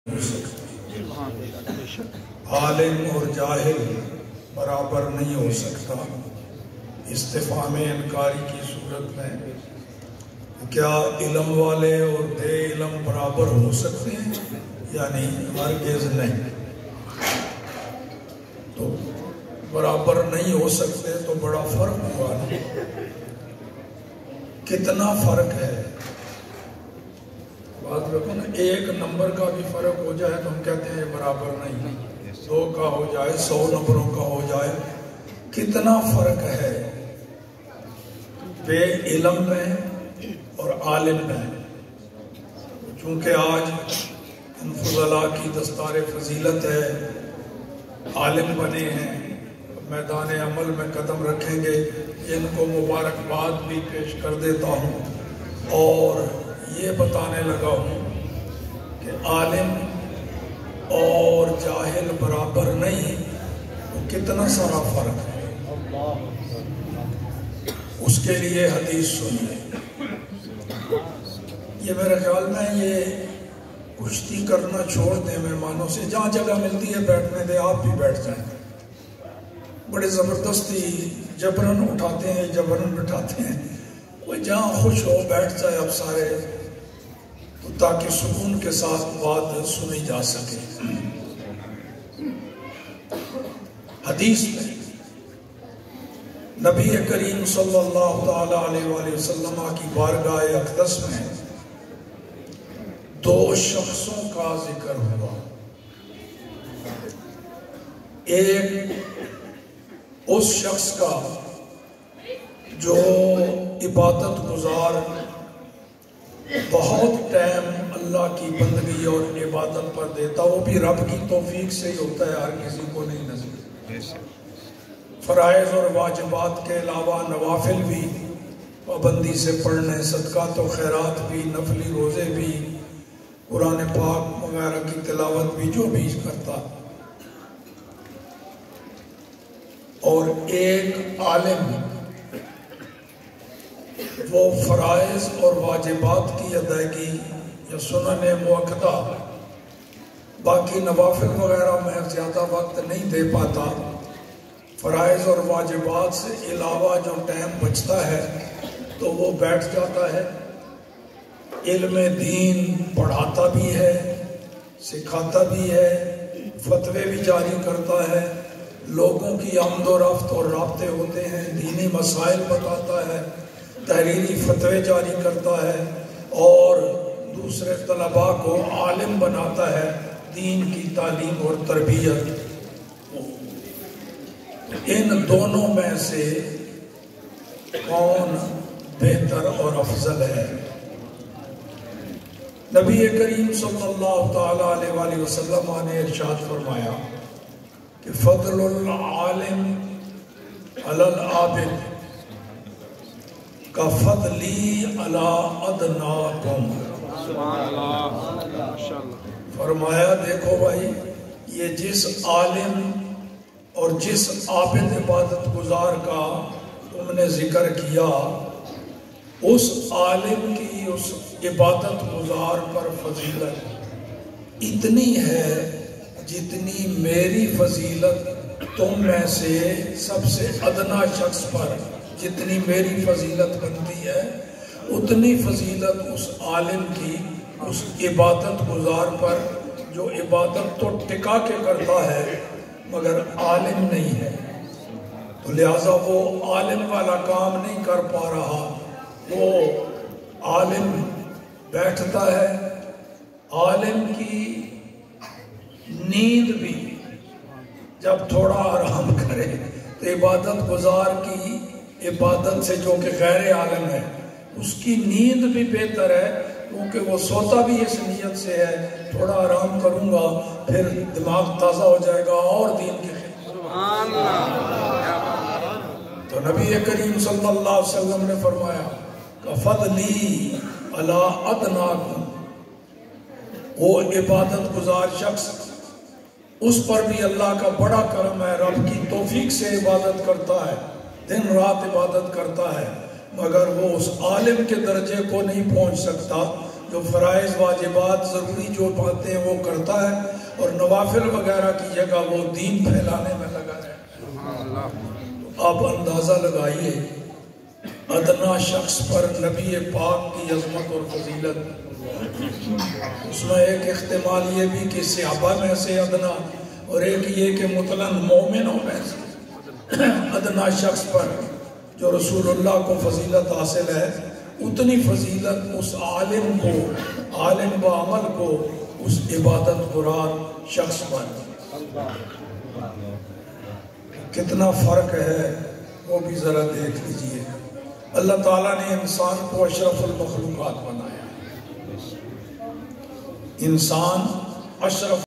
ہو سکتی، عالم اور جاہل برابر نہیں ہو سکتا۔ استفہام انکاری کی صورت میں کیا علم والے اور بے علم برابر ہو سکتے ہیں؟ یعنی ہرگز نہیں۔ تو برابر نہیں ہو سکتے تو بڑا فرق ہوا نا۔ کتنا فرق ہے؟ بات رکھو نا، ایک نمبر کا بھی فرق ہو جائے تو ہم کہتے ہیں برابر نہیں، 2 کا ہو جائے، 100 نمبروں کا ہو جائے، کتنا فرق ہے بے علم میں اور عالم میں۔ چونکہ آج ان فضلاء کی دستار فضیلت ہے، عالم بنے ہیں، میدان عمل میں قدم رکھیں گے، ان کو مبارکباد بھی پیش کر دیتا ہوں اور یہ بتانے لگا ہوں کہ عالم اور جاہل برابر نہیں، تو کتنا سارا فرق ہے۔ اس کے لیے حدیث سنیے۔ یہ میرے خیال میں یہ کشتی کرنا چھوڑ دیں مہمانوں سے، جہاں جگہ ملتی ہے بیٹھنے دیں، آپ بھی بیٹھ جائیں۔ بڑے زبردستی جبرن اٹھاتے ہیں، جبرن بٹھاتے ہیں، کوئی جہاں خوش ہو بیٹھ جائے اب سارے، تو تاکہ سکون کے ساتھ بات سنی جا سکے۔ حدیث میں نبی کریم صلی اللہ تعالیٰ علیہ وآلہ وسلم کی بارگاہ اقدس میں 2 شخصوں کا ذکر ہوا۔ ایک اس شخص کا جو عبادت گزار، بہت ٹائم اللہ کی بندگی اور عبادت پر دیتا، وہ بھی رب کی توفیق سے ہی ہوتا ہے، ہر کسی کو نہیں نصیب۔ فرائض اور واجبات کے علاوہ نوافل بھی پابندی سے پڑھنے، صدقات و خیرات بھی، نفلی روزے بھی، قرآن پاک وغیرہ کی تلاوت بھی، جو بھی کرتا۔ اور ایک عالم، وہ فرائض اور واجبات کی ادائیگی یا سنن مؤکدہ، باقی نوافل وغیرہ میں زیادہ وقت نہیں دے پاتا، فرائض اور واجبات سے علاوہ جو ٹائم بچتا ہے تو وہ بیٹھ جاتا ہے، علم دین پڑھاتا بھی ہے، سکھاتا بھی ہے، فتوے بھی جاری کرتا ہے، لوگوں کی آمد و رفت اور رابطے ہوتے ہیں، دینی مسائل بتاتا ہے، تحریری فتوے جاری کرتا ہے اور دوسرے طلباء کو عالم بناتا ہے، دین کی تعلیم اور تربیت۔ ان دونوں میں سے کون بہتر اور افضل ہے؟ نبی کریم صلی اللہ تعالیٰ علیہ وآلہ وسلم نے ارشاد فرمایا کہ فضل العالم علی العابد کا فضلی علی ادناکم۔ فرمایا دیکھو بھائی، یہ جس عالم اور جس عابد عبادت گزار کا تم نے ذکر کیا، اس عالم کی اس عبادت گزار پر فضیلت اتنی ہے جتنی میری فضیلت تم میں سے سب سے ادنا شخص پر جتنی میری فضیلت بنتی ہے، اتنی فضیلت اس عالم کی اس عبادت گزار پر جو عبادت تو ٹکا کے کرتا ہے مگر عالم نہیں ہے۔ تو لہٰذا وہ عالم والا کام نہیں کر پا رہا، وہ عالم بیٹھتا ہے، عالم کی نیند بھی جب تھوڑا آرام کرے تو عبادت گزار کی عبادت سے جو کہ غیر عالم ہے، اس کی نیند بھی بہتر ہے، کیونکہ وہ سوتا بھی اس نیت سے ہے تھوڑا آرام کروں گا، پھر دماغ تازہ ہو جائے گا اور دین کی خدمت۔ تو نبی کریم صلی اللہ علیہ وسلم نے فرمایا فضلی علی ادناکم، وہ عبادت گزار شخص، اس پر بھی اللہ کا بڑا کرم ہے، رب کی توفیق سے عبادت کرتا ہے، دن رات عبادت کرتا ہے، مگر وہ اس عالم کے درجے کو نہیں پہنچ سکتا جو فرائض واجبات ضروری جو پاتے ہیں وہ کرتا ہے اور نوافل وغیرہ کی جگہ وہ دین پھیلانے میں لگا رہتا ہے۔ آپ اندازہ لگائیے ادنا شخص پر نبی پاک کی عظمت اور فضیلت، اس میں ایک احتمال یہ بھی کہ صحابہ میں سے ادنا، اور ایک یہ کہ مطلق مومنوں میں سے ادنا شخص پر جو رسول اللہ کو فضیلت حاصل ہے، اتنی فضیلت اس عالم کو، عالم و عمل کو، اس عبادت قرار شخص پر کتنا فرق ہے وہ بھی ذرا دیکھ لیجئے۔ اللہ تعالیٰ نے انسان کو اشرف المخلوقات بنایا، انسان اشرف